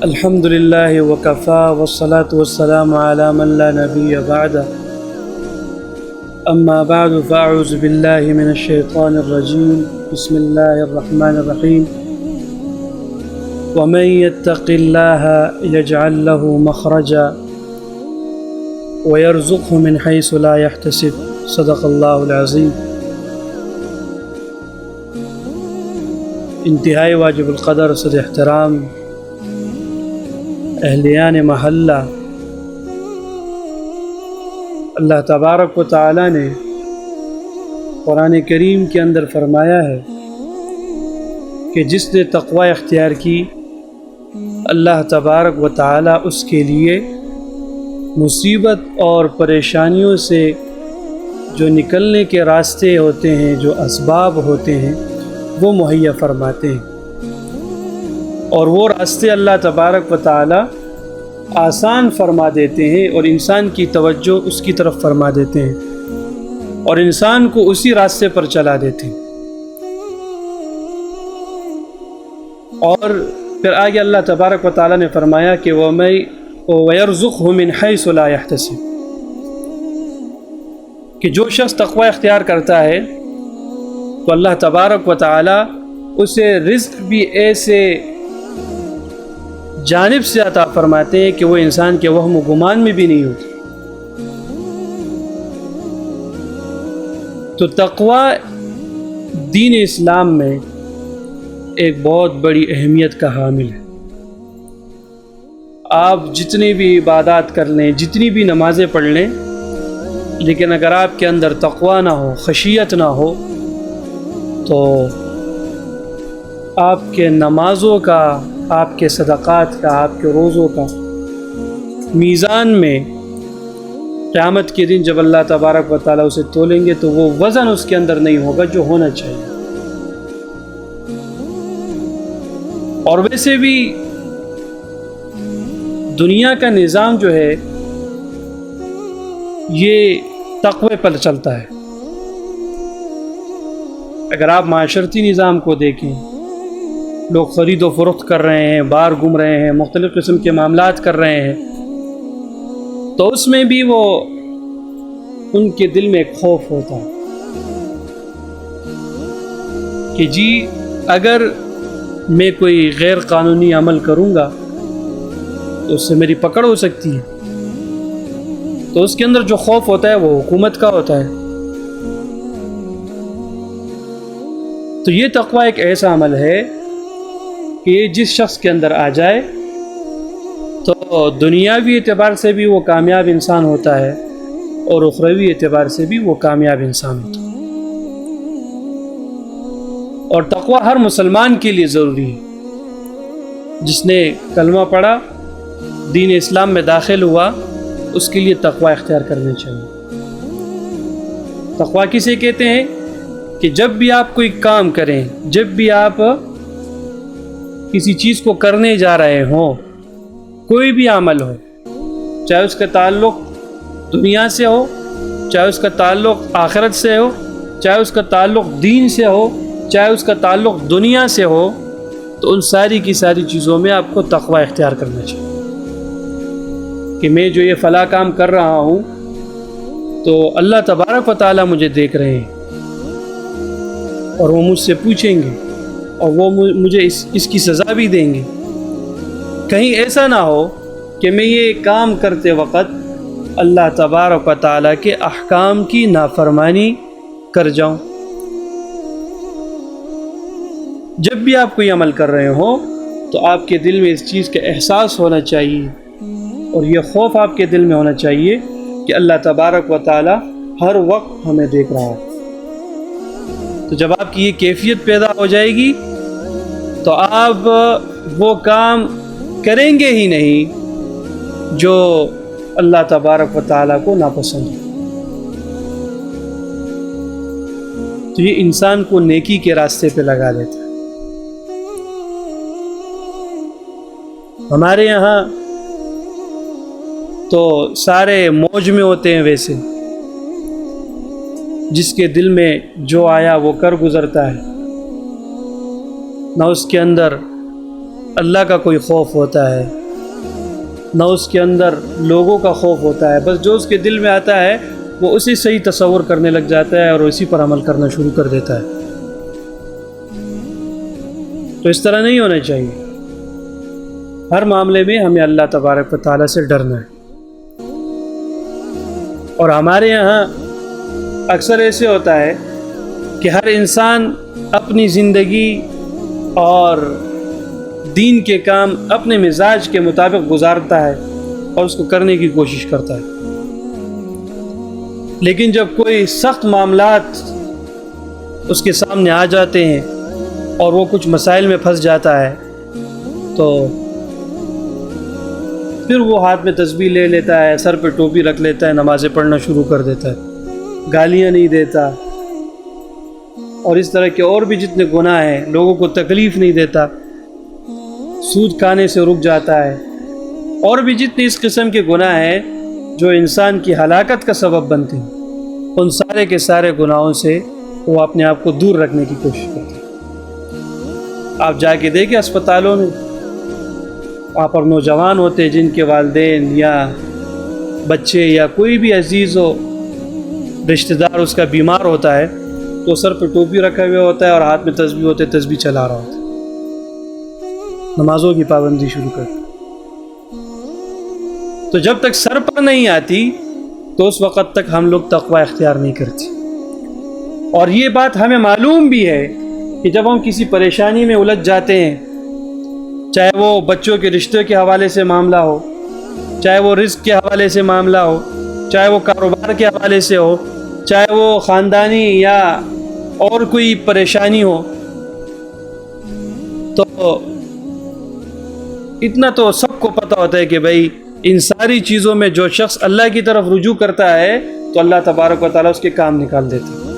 الحمد لله وكفى والصلاة والسلام على من لا نبي بعده. أما بعد فأعوذ بالله من الشيطان الرجيم. بسم الله الرحمن الرحيم. ومن يتق الله يجعل له مخرجا ويرزقه من حيث لا يحتسب. صدق الله العظيم. انتہائی واجب القدر صد احترام اہلیان محلہ، اللہ تبارک و تعالی نے قرآن کریم کے اندر فرمایا ہے کہ جس نے تقوی اختیار کی، اللہ تبارک و تعالی اس کے لیے مصیبت اور پریشانیوں سے جو نکلنے کے راستے ہوتے ہیں، جو اسباب ہوتے ہیں، وہ مہیا فرماتے ہیں، اور وہ راستے اللہ تبارک و تعالی آسان فرما دیتے ہیں اور انسان کی توجہ اس کی طرف فرما دیتے ہیں اور انسان کو اسی راستے پر چلا دیتے ہیں۔ اور پھر آگے اللہ تبارک و تعالی نے فرمایا کہ وَيَرْزُقْهُ مِنْ حَيْثُ لَا يَحْتَسِبُ، کہ جو شخص تقوی اختیار کرتا ہے تو اللہ تبارک و تعالی اسے رزق بھی ایسے جانب سے عطا فرماتے ہیں کہ وہ انسان کے وہم و گمان میں بھی نہیں ہوتی۔ تو تقوی دین اسلام میں ایک بہت بڑی اہمیت کا حامل ہے۔ آپ جتنی بھی عبادات کر لیں، جتنی بھی نمازیں پڑھ لیں، لیکن اگر آپ کے اندر تقوی نہ ہو، خشیت نہ ہو، تو آپ کے نمازوں کا، آپ کے صدقات کا، آپ کے روزوں کا میزان میں قیامت کے دن جب اللہ تبارک و تعالیٰ اسے تولیں گے تو وہ وزن اس کے اندر نہیں ہوگا جو ہونا چاہیے۔ اور ویسے بھی دنیا کا نظام جو ہے یہ تقوی پر چلتا ہے۔ اگر آپ معاشرتی نظام کو دیکھیں، لوگ خرید و فروخت کر رہے ہیں، باہر گھوم رہے ہیں، مختلف قسم کے معاملات کر رہے ہیں، تو اس میں بھی وہ ان کے دل میں ایک خوف ہوتا ہے کہ جی اگر میں کوئی غیر قانونی عمل کروں گا تو اس سے میری پکڑ ہو سکتی ہے۔ تو اس کے اندر جو خوف ہوتا ہے وہ حکومت کا ہوتا ہے۔ تو یہ تقوی ایک ایسا عمل ہے کہ یہ جس شخص کے اندر آ جائے تو دنیاوی اعتبار سے بھی وہ کامیاب انسان ہوتا ہے اور اخروی اعتبار سے بھی وہ کامیاب انسان ہوتا ہے۔ اور تقوی ہر مسلمان کے لیے ضروری ہے۔ جس نے کلمہ پڑھا، دین اسلام میں داخل ہوا، اس کے لیے تقوی اختیار کرنی چاہیے۔ تقوی کسے کہتے ہیں کہ جب بھی آپ کوئی کام کریں، جب بھی آپ کسی چیز کو کرنے جا رہے ہوں، کوئی بھی عمل ہو، چاہے اس کا تعلق دنیا سے ہو، چاہے اس کا تعلق آخرت سے ہو، چاہے اس کا تعلق دین سے ہو، چاہے اس کا تعلق دنیا سے ہو، تو ان ساری کی ساری چیزوں میں آپ کو تقوی اختیار کرنا چاہیے کہ میں جو یہ فلاں کام کر رہا ہوں تو اللہ تبارک و تعالیٰ مجھے دیکھ رہے ہیں اور وہ مجھ سے پوچھیں گے اور وہ مجھے اس کی سزا بھی دیں گے۔ کہیں ایسا نہ ہو کہ میں یہ کام کرتے وقت اللہ تبارک و تعالیٰ کے احکام کی نافرمانی کر جاؤں۔ جب بھی آپ کوئی عمل کر رہے ہوں تو آپ کے دل میں اس چیز کا احساس ہونا چاہیے اور یہ خوف آپ کے دل میں ہونا چاہیے کہ اللہ تبارک و تعالیٰ ہر وقت ہمیں دیکھ رہا ہے۔ تو جب آپ کی یہ کیفیت پیدا ہو جائے گی تو آپ وہ کام کریں گے ہی نہیں جو اللہ تبارک و تعالیٰ کو ناپسند ہے۔ تو یہ انسان کو نیکی کے راستے پہ لگا دیتا ہے۔ ہمارے یہاں تو سارے موج میں ہوتے ہیں، ویسے جس کے دل میں جو آیا وہ کر گزرتا ہے، نہ اس کے اندر اللہ کا کوئی خوف ہوتا ہے، نہ اس کے اندر لوگوں کا خوف ہوتا ہے، بس جو اس کے دل میں آتا ہے وہ اسی صحیح تصور کرنے لگ جاتا ہے اور اسی پر عمل کرنا شروع کر دیتا ہے۔ تو اس طرح نہیں ہونا چاہیے، ہر معاملے میں ہمیں اللہ تبارک و تعالیٰ سے ڈرنا ہے۔ اور ہمارے یہاں اکثر ایسے ہوتا ہے کہ ہر انسان اپنی زندگی اور دین کے کام اپنے مزاج کے مطابق گزارتا ہے اور اس کو کرنے کی کوشش کرتا ہے، لیکن جب کوئی سخت معاملات اس کے سامنے آ جاتے ہیں اور وہ کچھ مسائل میں پھنس جاتا ہے تو پھر وہ ہاتھ میں تسبیح لے لیتا ہے، سر پہ ٹوپی رکھ لیتا ہے، نمازیں پڑھنا شروع کر دیتا ہے، گالیاں نہیں دیتا، اور اس طرح کے اور بھی جتنے گناہ ہیں، لوگوں کو تکلیف نہیں دیتا، سود کھانے سے رک جاتا ہے، اور بھی جتنے اس قسم کے گناہ ہیں جو انسان کی ہلاکت کا سبب بنتے ہیں، ان سارے کے سارے گناہوں سے وہ اپنے آپ کو دور رکھنے کی کوشش کرتے ہیں۔ آپ جا کے دیکھیں اسپتالوں میں، وہاں پر نوجوان ہوتے ہیں جن کے والدین یا بچے یا کوئی بھی عزیز ہو، رشتہ دار اس کا بیمار ہوتا ہے تو سر پہ ٹوپی رکھا ہوا ہوتا ہے اور ہاتھ میں تسبیح ہوتے، تسبیح چلا رہا ہوتا ہے، نمازوں کی پابندی شروع کر۔ تو جب تک سر پر نہیں آتی تو اس وقت تک ہم لوگ تقوی اختیار نہیں کرتے۔ اور یہ بات ہمیں معلوم بھی ہے کہ جب ہم کسی پریشانی میں الجھ جاتے ہیں، چاہے وہ بچوں کے رشتے کے حوالے سے معاملہ ہو، چاہے وہ رزق کے حوالے سے معاملہ ہو، چاہے وہ کاروبار کے حوالے سے ہو، چاہے وہ خاندانی یا اور کوئی پریشانی ہو، تو اتنا تو سب کو پتہ ہوتا ہے کہ بھائی ان ساری چیزوں میں جو شخص اللہ کی طرف رجوع کرتا ہے تو اللہ تبارک و تعالیٰ اس کے کام نکال دیتے ہیں۔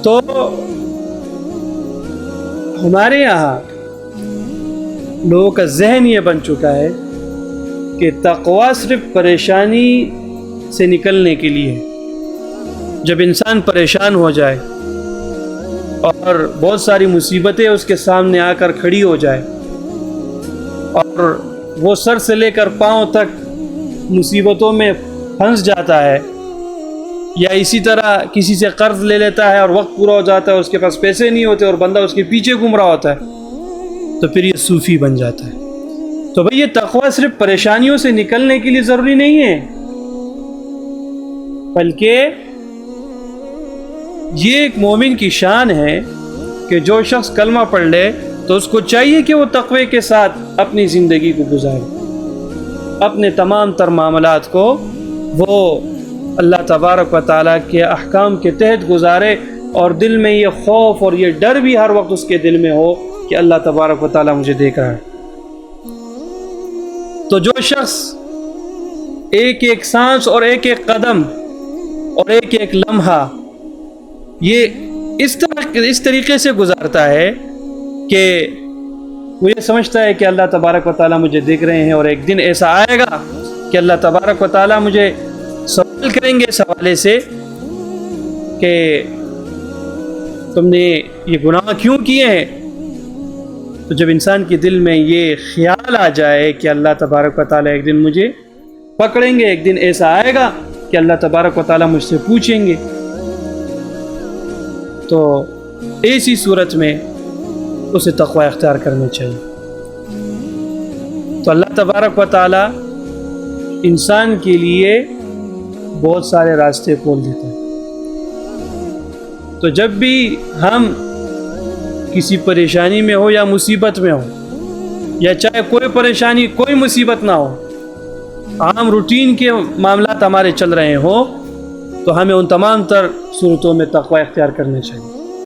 تو ہمارے یہاں لوگوں کا ذہن یہ بن چکا ہے کہ تقوی صرف پریشانی سے نکلنے کے لیے ہے۔ جب انسان پریشان ہو جائے اور بہت ساری مصیبتیں اس کے سامنے آ کر کھڑی ہو جائے اور وہ سر سے لے کر پاؤں تک مصیبتوں میں پھنس جاتا ہے، یا اسی طرح کسی سے قرض لے لیتا ہے اور وقت پورا ہو جاتا ہے، اس کے پاس پیسے نہیں ہوتے اور بندہ اس کے پیچھے گھوم رہا ہوتا ہے، تو پھر یہ صوفی بن جاتا ہے۔ تو بھئی یہ تقوی صرف پریشانیوں سے نکلنے کے لیے ضروری نہیں ہے، بلکہ یہ ایک مومن کی شان ہے کہ جو شخص کلمہ پڑھ لے تو اس کو چاہیے کہ وہ تقوی کے ساتھ اپنی زندگی کو گزارے، اپنے تمام تر معاملات کو وہ اللہ تبارک و تعالیٰ کے احکام کے تحت گزارے، اور دل میں یہ خوف اور یہ ڈر بھی ہر وقت اس کے دل میں ہو کہ اللہ تبارک و تعالیٰ مجھے دیکھ رہا ہے۔ تو جو شخص ایک ایک سانس اور ایک ایک قدم اور ایک ایک لمحہ یہ اس طریقے سے گزارتا ہے کہ وہ یہ سمجھتا ہے کہ اللہ تبارک و تعالیٰ مجھے دیکھ رہے ہیں، اور ایک دن ایسا آئے گا کہ اللہ تبارک و تعالیٰ مجھے سوال کریں گے اس حوالے سے کہ تم نے یہ گناہ کیوں کیے ہیں۔ تو جب انسان کے دل میں یہ خیال آ جائے کہ اللہ تبارک و تعالیٰ ایک دن مجھے پکڑیں گے، ایک دن ایسا آئے گا کہ اللہ تبارک و تعالیٰ مجھ سے پوچھیں گے، تو ایسی صورت میں اسے تقوی اختیار کرنی چاہیے۔ تو اللہ تبارک و تعالیٰ انسان کے لیے بہت سارے راستے کھول دیتا ہے۔ تو جب بھی ہم کسی پریشانی میں ہو یا مصیبت میں ہو، یا چاہے کوئی پریشانی کوئی مصیبت نہ ہو، عام روٹین کے معاملات ہمارے چل رہے ہوں، تو ہمیں ان تمام تر صورتوں میں تقوی اختیار کرنے چاہیے۔